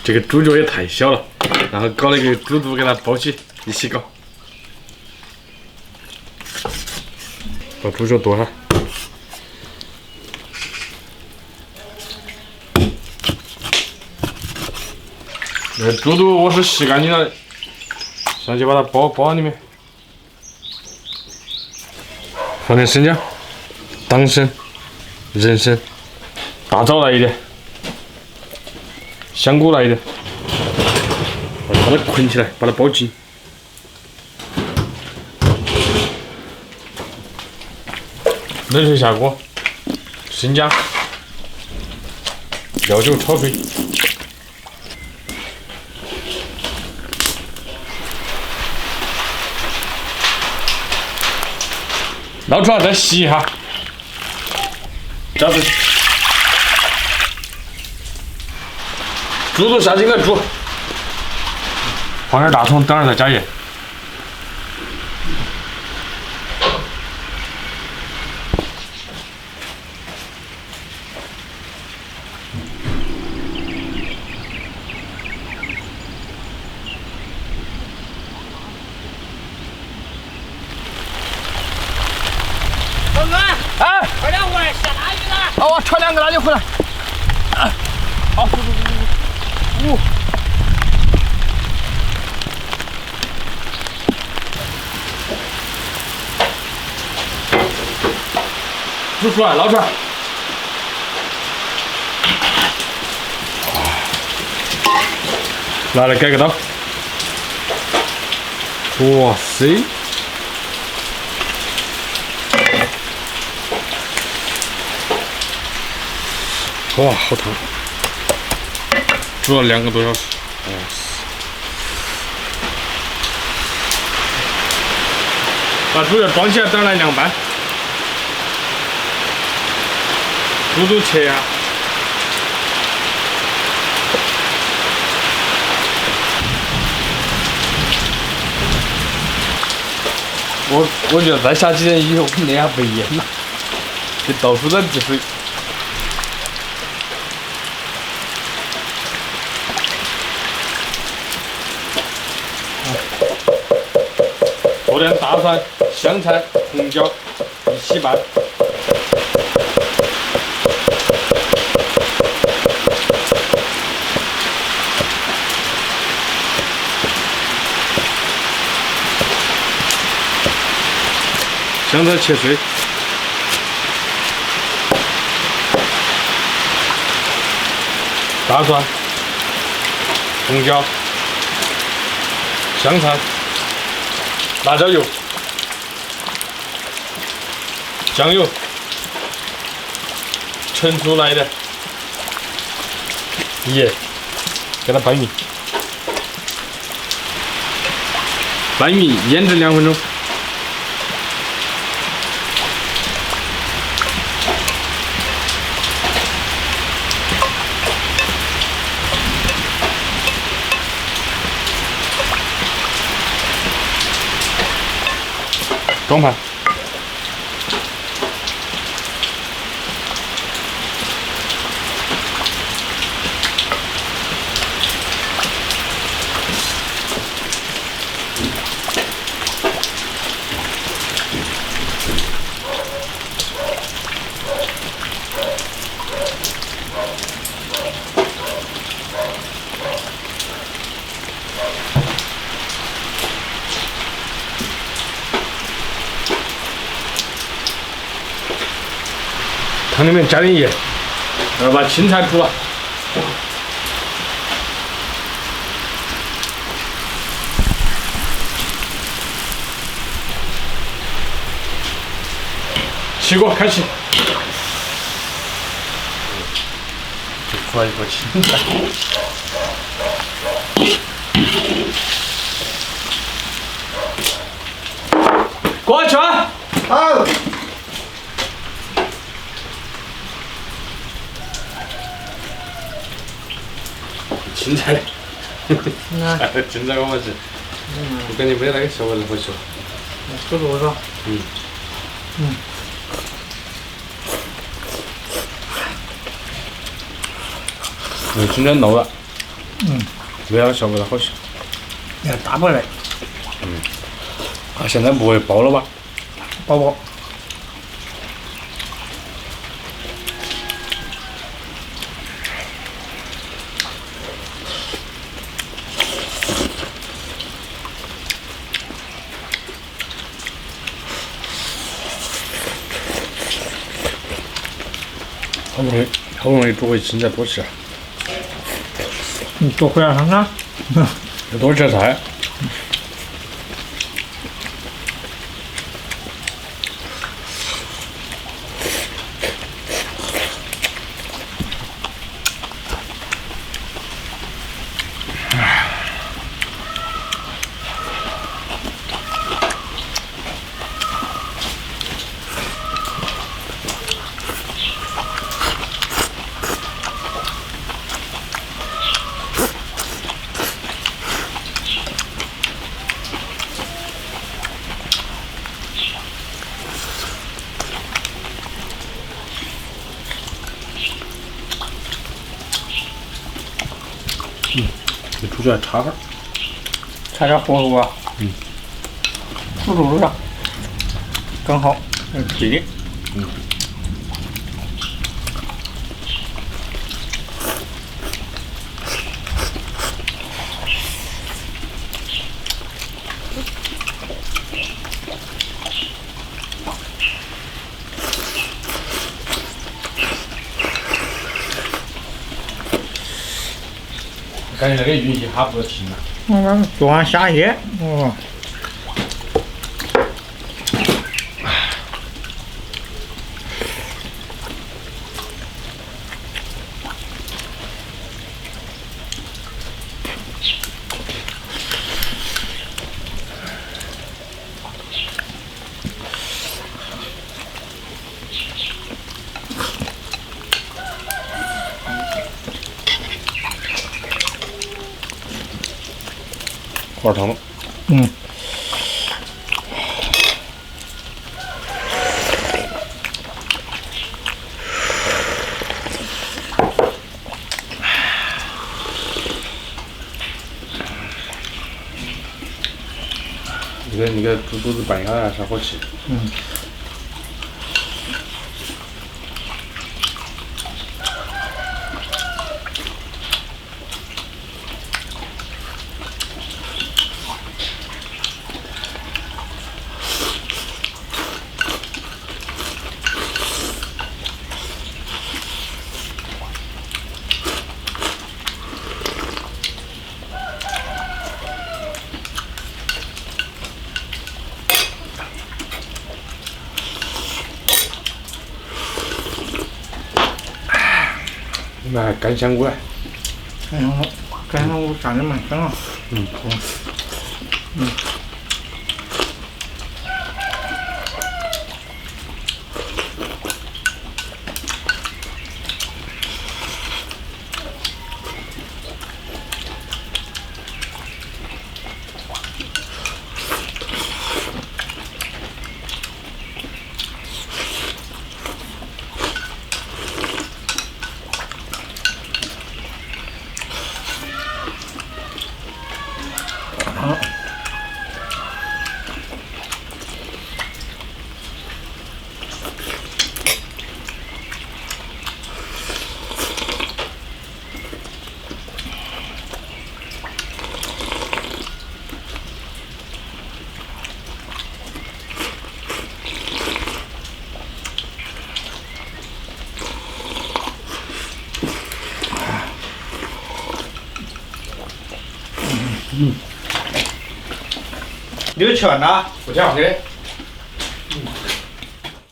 这个猪脚也太小了，然后搞了一个猪肚给它包起，一起搞。把猪脚剁下。那个猪肚我是洗干净了的，上去把它包里面，放点生姜、党参、人参、大枣来一点，香菇来一点，把它捆起来，把它包紧。冷水下锅，生姜、料酒炒碎。捞出来再洗一下，加水，猪肚下进来煮，放点大葱，等会儿再加盐。哥哥，哎，快点过来，下大雨了。好，我炒2个辣椒回来。好，煮出来，捞出来。拿来改个刀。哇塞！哇，好烫！煮了2个多小时，哇塞！把猪肉装起来，等来凉拌。猪肚切下。我觉得再下几天雨，我肯定要被淹了，就到处在治水。做点大蒜、香菜、红椒一起拌。香菜切碎，大蒜、红椒、香菜、辣椒油、酱油，盛出来的盐，给它掰米，腌制2分钟。装盘。汤里面加点盐，然后把青菜煮了。起锅开启。就出来一个青菜。过去啊！好。青菜嘞，青菜我们是，我感觉没那个小味那么熟。不多是吧？青菜漏了。味道效果好些。也大不来，啊，现在不会爆了吧？宝宝。好不容易煮回青菜多吃，你多回来看看。要多吃菜。比猪脚差点儿。差点火候啊。卤上，刚好，对的。感觉那个云一哈不停了。昨晚下夜，哦。花汤了。那个猪肚子拌下来还是好吃。那干香菇啊，干香菇炸的蛮香啊。你都吃完了？不讲话的。